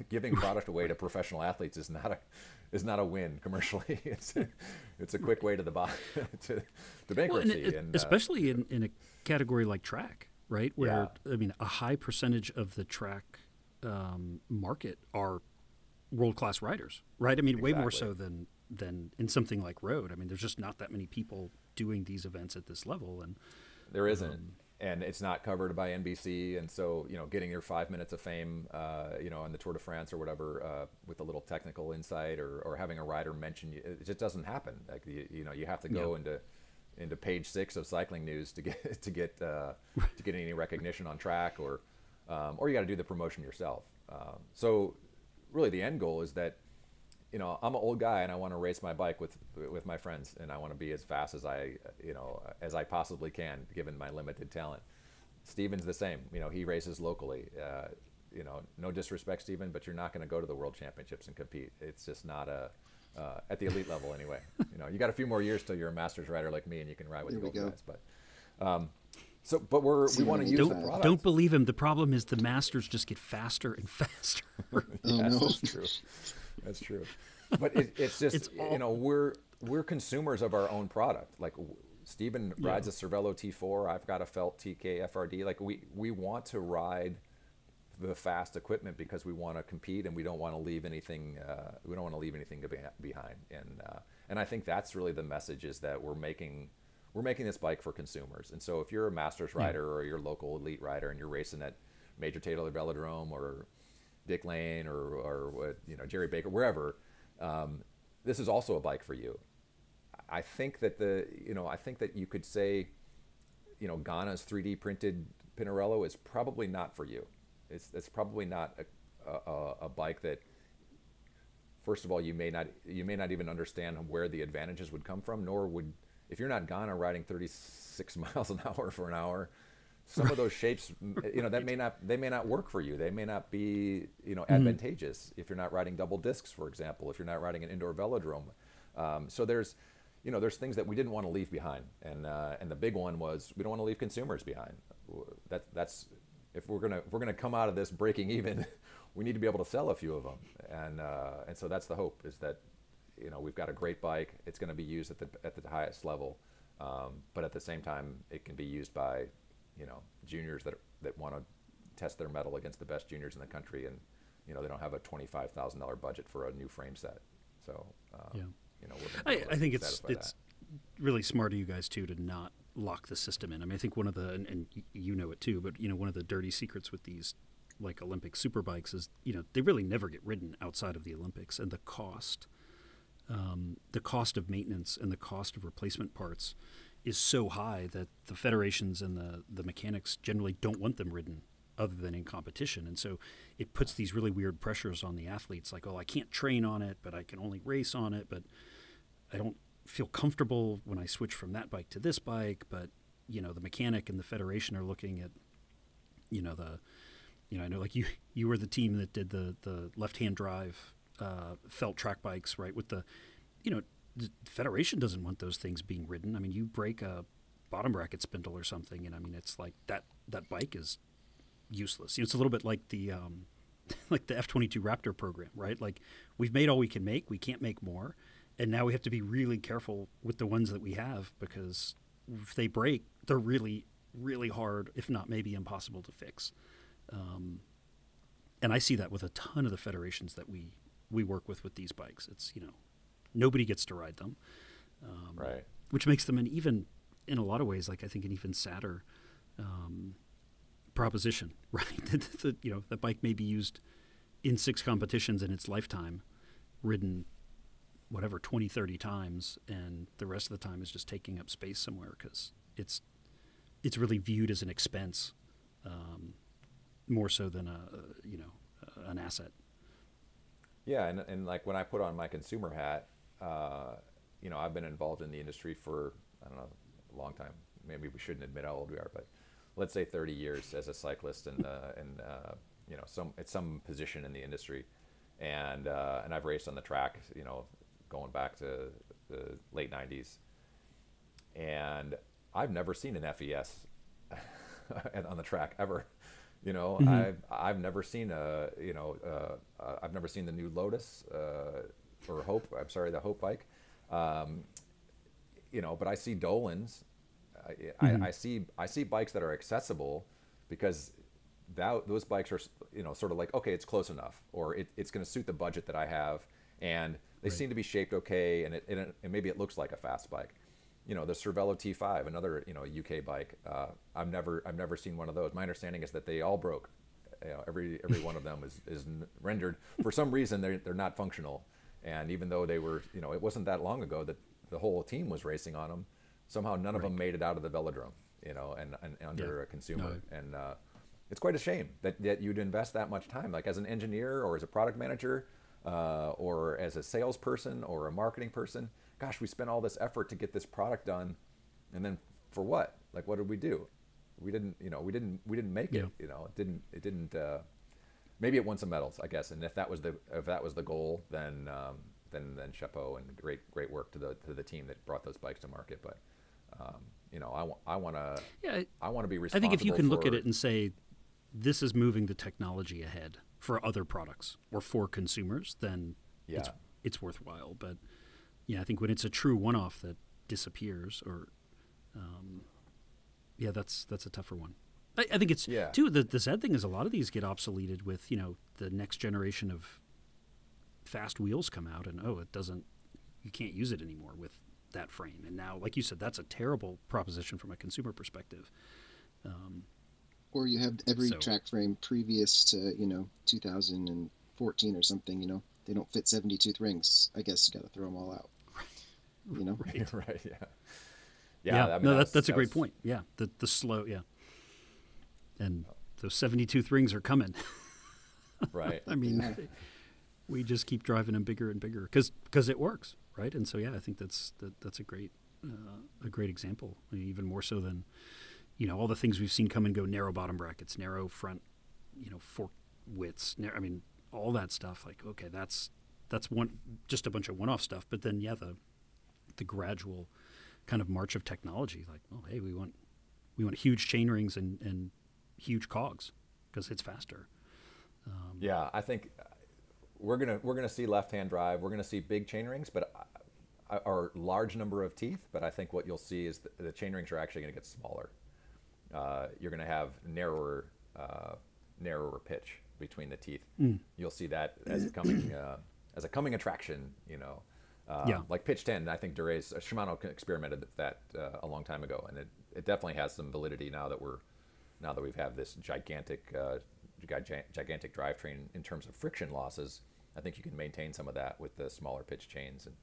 Giving product away to professional athletes is not a win commercially. It's a quick way to the to bankruptcy, well, and especially in a category like track, right? Where I mean, a high percentage of the track market are world-class riders, right? I mean, way more so than in something like road. I mean, there's just not that many people doing these events at this level, and there isn't. And it's not covered by NBC, and so getting your 5 minutes of fame, on the Tour de France or whatever, with a little technical insight, or having a rider mention you, it just doesn't happen. Like you have to go into page 6 of cycling news to get any recognition on track, or you got to do the promotion yourself. So really, the end goal is that I'm an old guy and I want to race my bike with my friends, and I want to be as fast as I possibly can, given my limited talent. Steven's the same. He races locally. No disrespect, Steven, but you're not going to go to the World Championships and compete. It's just not at the elite level anyway. You got a few more years till you're a Masters rider like me, and you can ride with the old guys. But we want to use the product. Don't believe him. The problem is the Masters just get faster and faster. Yes, that's true. That's true. But it's just, we're consumers of our own product. Like Steven rides a Cervelo T4. I've got a Felt TK FRD. Like we want to ride the fast equipment because we want to compete, and we don't want to leave anything. We don't want to leave anything behind. And I think that's really the message, is that we're making this bike for consumers. And so if you're a Masters rider or you're a local elite rider and you're racing at Major Taylor Velodrome or Dick Lane or Jerry Baker, wherever, this is also a bike for you. I think that you could say, Ghana's 3D printed Pinarello is probably not for you. It's probably not a bike that, first of all, you may not even understand where the advantages would come from, nor would, if you're not Ghana riding 36 miles an hour for an hour, some of those shapes, they may not work for you. They may not be, advantageous if you're not riding double discs, for example, if you're not riding an indoor velodrome. So there's things that we didn't want to leave behind, and the big one was we don't want to leave consumers behind. That's if we're gonna come out of this breaking even, we need to be able to sell a few of them, and so that's the hope, is that we've got a great bike. It's going to be used at the highest level, but at the same time, it can be used by juniors that want to test their mettle against the best juniors in the country, and they don't have a $25,000 budget for a new frame set. So I think it's really smart of you guys too to not lock the system in. I mean, I think one of the, and you know it too, but one of the dirty secrets with these like Olympic superbikes is they really never get ridden outside of the Olympics, and the cost of maintenance and the cost of replacement parts is so high that the federations and the mechanics generally don't want them ridden other than in competition. And so it puts these really weird pressures on the athletes, like, oh, I can't train on it, but I can only race on it, but I don't feel comfortable when I switch from that bike to this bike. But the mechanic and the federation are looking at I know, like you were the team that did the left-hand drive felt track bikes, right? With the federation doesn't want those things being ridden. I mean, you break a bottom bracket spindle or something, and I mean, it's like that bike is useless. It's a little bit like the like the F-22 Raptor program, right? Like, we've made all we can make, we can't make more, and now we have to be really careful with the ones that we have, because if they break, they're really, really hard, if not maybe impossible to fix. And I see that with a ton of the federations that we work with these bikes. It's nobody gets to ride them, right? Which makes them in a lot of ways, like, I think, an even sadder proposition, right? The bike may be used in 6 competitions in its lifetime, ridden 20, 30 times, and the rest of the time is just taking up space somewhere, because it's really viewed as an expense, more so than an asset. Yeah, and like, when I put on my consumer hat, I've been involved in the industry for, I don't know, a long time. Maybe we shouldn't admit how old we are, but let's say 30 years as a cyclist, and some position in the industry, and I've raced on the track, going back to the late 90s, and I've never seen an FES on the track ever. I've never seen I've never seen the new Lotus or Hope. I'm sorry, the Hope bike. But I see Dolans. I see bikes that are accessible, because those bikes are sort of like, okay, it's close enough, or it's going to suit the budget that I have, and they seem to be shaped okay, and maybe it looks like a fast bike. The Cervelo T5, another UK bike. I've never seen one of those. My understanding is that they all broke. Every one of them is rendered, for some reason they're not functional. And even though they were, it wasn't that long ago that the whole team was racing on them, somehow none of them made it out of the velodrome, and under a consumer. No. And it's quite a shame that you'd invest that much time, like as an engineer or as a product manager, or as a salesperson or a marketing person. Gosh, we spent all this effort to get this product done, and then for what? Like, what did we do? We didn't make it. It didn't. Maybe it won some medals, I guess. And if that was the goal, then chapeau, and great work to the team that brought those bikes to market. But I want to be responsible. I think if you can look at it and say, this is moving the technology ahead for other products or for consumers, then it's worthwhile. But yeah, I think when it's a true one-off that disappears, or that's a tougher one. I think it's too, the sad thing is, a lot of these get obsoleted with the next generation of fast wheels come out, and you can't use it anymore with that frame. And now, like you said, that's a terrible proposition from a consumer perspective. Or you have every So track frame previous to 2014 or something. They don't fit 70 tooth rings. I guess you got to throw them all out. right. Right. Yeah. Yeah. I mean, No, that's a that great was, point. Yeah. The slow. Yeah. And those 70 tooth rings are coming. right. I mean, we just keep driving them bigger and bigger because it works, right? And so yeah, I think that's a great example. I mean, even more so than all the things we've seen come and go: narrow bottom brackets, narrow front, fork widths. I mean, all that stuff. Like, okay, that's just a bunch of one-off stuff. But then yeah, the gradual kind of march of technology. Like, oh hey, we want huge chain rings and huge cogs because it's faster. Yeah, I think we're gonna see left-hand drive. We're gonna see big chain rings, but or large number of teeth. But I think what you'll see is the chain rings are actually going to get smaller. You're going to have narrower pitch between the teeth. You'll see that as a coming attraction. Like pitch 10. I think Shimano experimented with that a long time ago, and it definitely has some validity now that we've had this gigantic drivetrain in terms of friction losses. I think you can maintain some of that with the smaller pitch chains, and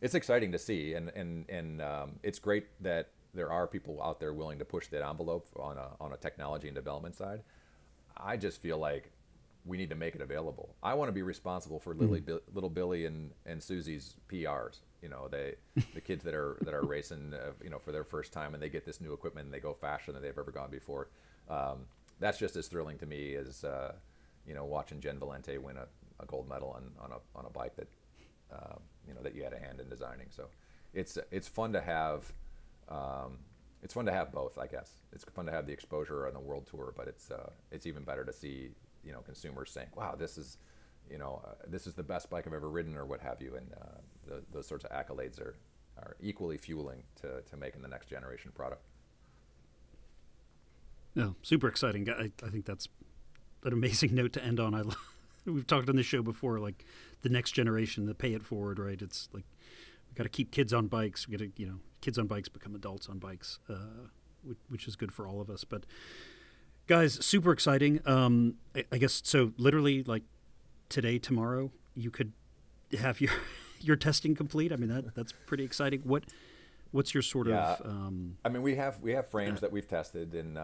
it's exciting to see. And it's great that there are people out there willing to push that envelope on a technology and development side. I just feel like we need to make it available. I want to be responsible for little Billy and Susie's PRs. The kids that are racing, for their first time, and they get this new equipment and they go faster than they've ever gone before. That's just as thrilling to me as watching Jen Valente win a gold medal on a bike that that you had a hand in designing. So it's fun to have. It's fun to have both, I guess. It's fun to have the exposure on the world tour, but it's even better to see consumers saying, "Wow, this is the best bike I've ever ridden," or what have you. And those sorts of accolades are equally fueling to making the next generation product. No, super exciting. I think that's an amazing note to end on. We've talked on this show before, like the next generation, the pay it forward, right? It's like we got to keep kids on bikes. We got to, kids on bikes become adults on bikes, which is good for all of us. But guys, super exciting. I guess so. Literally, like today, tomorrow, you could have your testing complete. I mean, that's pretty exciting. What's your sort of? I mean, we have frames that we've tested, and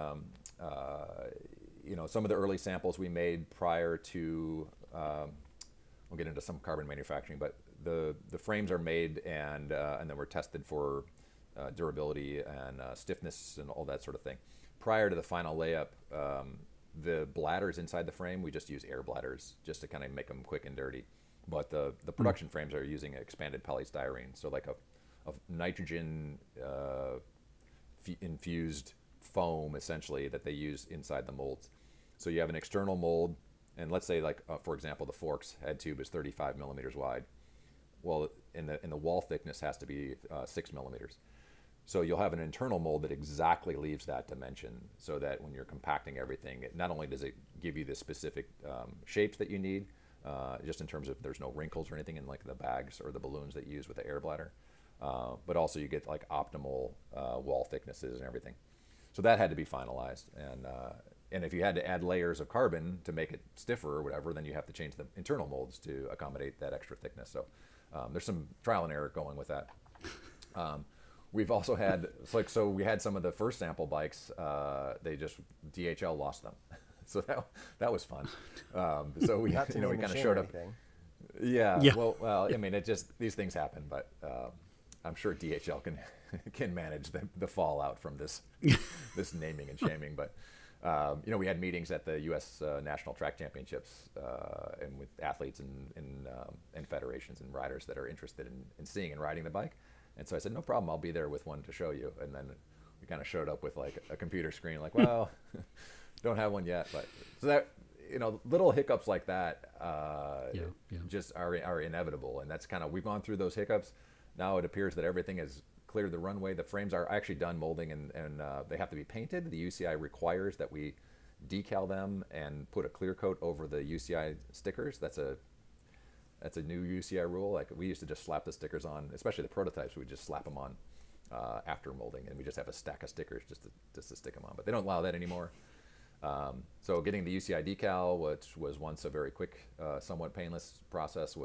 some of the early samples we made prior to. We'll get into some carbon manufacturing, but the frames are made and then we're tested for durability and stiffness and all that sort of thing. Prior to the final layup, the bladders inside the frame, we just use air bladders just to kind of make them quick and dirty. But the production frames are using expanded polystyrene, so like a nitrogen infused foam essentially that they use inside the molds. So you have an external mold, and let's say like for example the forks head tube is 35 millimeters wide. Well, in the wall thickness has to be 6 millimeters. So you'll have an internal mold that exactly leaves that dimension, so that when you're compacting everything, not only does it give you the specific shapes that you need, just in terms of there's no wrinkles or anything in like the bags or the balloons that you use with the air bladder, but also you get like optimal wall thicknesses and everything. So that had to be finalized, and if you had to add layers of carbon to make it stiffer or whatever, then you have to change the internal molds to accommodate that extra thickness. So there's some trial and error going with that. We've also had, so we had some of the first sample bikes, DHL lost them. So that was fun. So we, we kind of showed up. Yeah. Well, I mean, these things happen, but I'm sure DHL can manage the fallout from this naming and shaming. But we had meetings at the U.S. National Track Championships and with athletes and federations and riders that are interested in seeing and riding the bike. And so I said, no problem, I'll be there with one to show you. And then we kind of showed up with like a computer screen, like, well, don't have one yet. But so that, little hiccups like that just are inevitable. And that's kind of, we've gone through those hiccups. Now it appears that everything has cleared the runway. The frames are actually done molding and they have to be painted. The UCI requires that we decal them and put a clear coat over the UCI stickers. That's a new UCI rule. Like we used to just slap the stickers on, especially the prototypes. We just slap them on after molding, and we just have a stack of stickers just to stick them on. But they don't allow that anymore. So getting the UCI decal, which was once a very quick, somewhat painless process,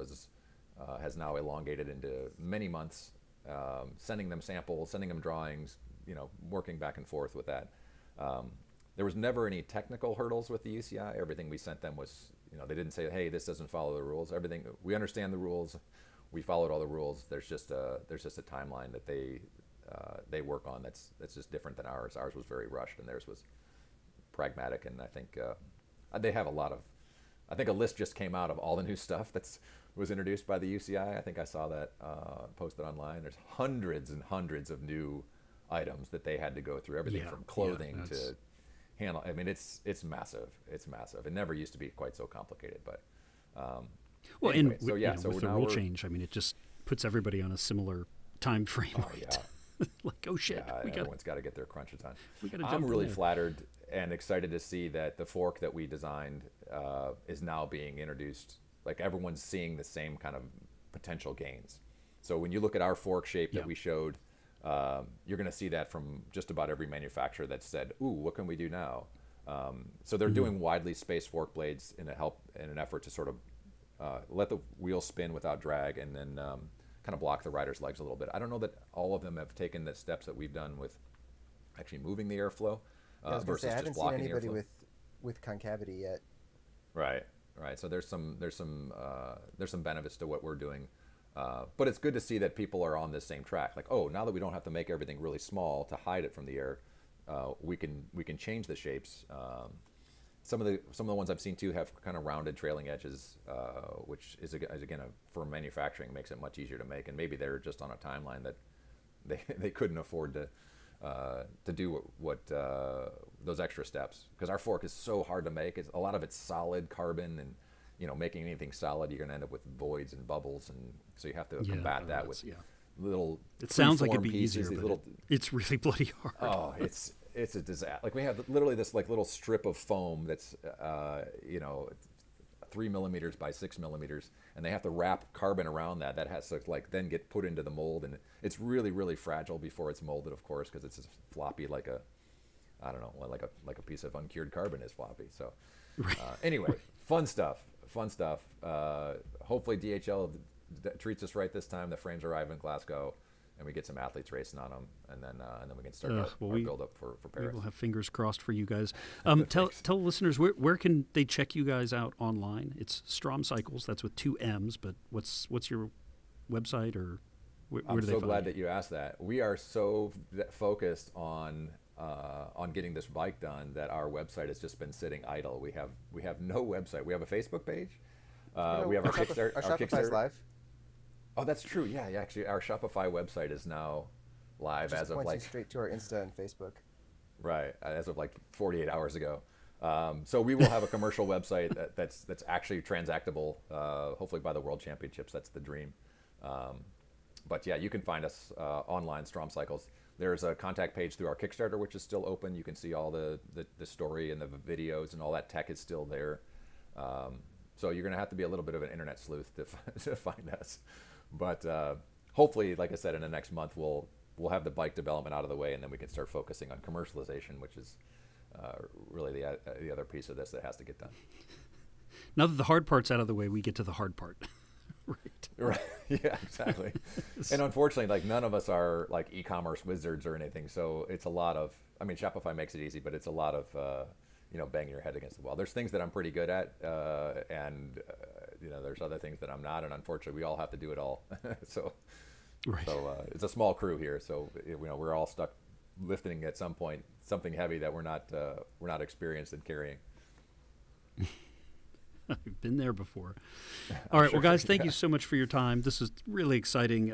has now elongated into many months. Sending them samples, sending them drawings, working back and forth with that. There was never any technical hurdles with the UCI. Everything we sent them was, they didn't say, hey, this doesn't follow the rules. Everything, we understand the rules. We followed all the rules. There's just a timeline that they work on that's just different than ours. Ours was very rushed, and theirs was pragmatic. And I think they have I think a list just came out of all the new stuff was introduced by the UCI. I think I saw that posted online. There's hundreds and hundreds of new items that they had to go through. Everything from clothing to handle. I mean, it's massive. It's massive. It never used to be quite so complicated, but. Well, anyway, and with the rule change, I mean, it just puts everybody on a similar time frame. Oh, yeah. Like, oh shit, everyone's got to get their crunches on. I'm really flattered and excited to see that the fork that we designed is now being introduced. Like, everyone's seeing the same kind of potential gains. So when you look at our fork shape that we showed, you're going to see that from just about every manufacturer that said, "Ooh, what can we do now?" So they're doing widely spaced fork blades in an effort to sort of let the wheel spin without drag, and then kind of block the rider's legs a little bit. I don't know that all of them have taken the steps that we've done with actually moving the airflow versus just blocking the airflow. I haven't seen anybody with concavity yet. Right. So there's some benefits to what we're doing, but it's good to see that people are on this same track. Like, oh, now that we don't have to make everything really small to hide it from the air, we can change the shapes. Some of the ones I've seen too have kind of rounded trailing edges, which is again for manufacturing makes it much easier to make. And maybe they're just on a timeline that they couldn't afford to do what those extra steps, because our fork is so hard to make. A lot of it's solid carbon, and making anything solid, you're going to end up with voids and bubbles, and so you have to combat that with little. It sounds like it'd be pieces, easier, but it's really bloody hard. Oh, it's a disaster. Like, we have literally this little strip of foam that's 3 millimeters by 6 millimeters, and they have to wrap carbon around that. That has to then get put into the mold, and it's really, really fragile before it's molded, of course, because it's just floppy like a piece of uncured carbon is floppy. So anyway, fun stuff. Hopefully DHL treats us right this time. The frames arrive in Glasgow, and we get some athletes racing on them, and then we can start our build up for Paris. We will have fingers crossed for you guys. Tell listeners where can they check you guys out online? It's Stromm Cycles. That's with 2 M's. But what's your website, or where do they find you? I'm so glad that you asked that. We are so focused on getting this bike done that our website has just been sitting idle. We have no website. We have a Facebook page. We have our Kickstarter. Our Shopify's live. Oh, that's true. Yeah. Actually, our Shopify website is now live Just as of points you straight to our Insta and Facebook. Right, as of 48 hours ago. So we will have a commercial website that's actually transactable. Hopefully by the World Championships. That's the dream. But yeah, you can find us online, Stromm Cycles. There's a contact page through our Kickstarter, which is still open. You can see all the story and the videos, and all that tech is still there. So you're going to have to be a little bit of an internet sleuth to find us. But hopefully, like I said, in the next month, we'll have the bike development out of the way, and then we can start focusing on commercialization, which is really the other piece of this that has to get done. Now that the hard part's out of the way, we get to the hard part. Right. Yeah, exactly. And unfortunately, none of us are e-commerce wizards or anything. So it's a lot of, Shopify makes it easy, but it's a lot of, banging your head against the wall. There's things that I'm pretty good at, and there's other things that I'm not. And unfortunately, we all have to do it all. So it's a small crew here. So, we're all stuck lifting at some point something heavy that we're not experienced in carrying. I've been there before. All right, well, guys, thank you so much for your time. This is really exciting.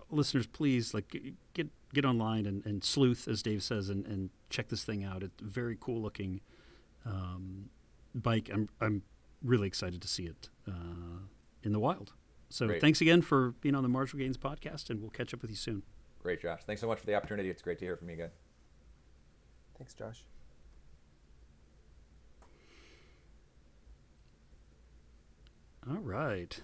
Listeners, please get online and sleuth, as Dave says, and check this thing out. It's a very cool looking bike. I'm really excited to see it in the wild. So Great. Thanks again for being on the Marginal Gains podcast, and we'll catch up with you soon. Great, Josh. Thanks so much for the opportunity. It's great to hear from you again. Thanks, Josh. All right.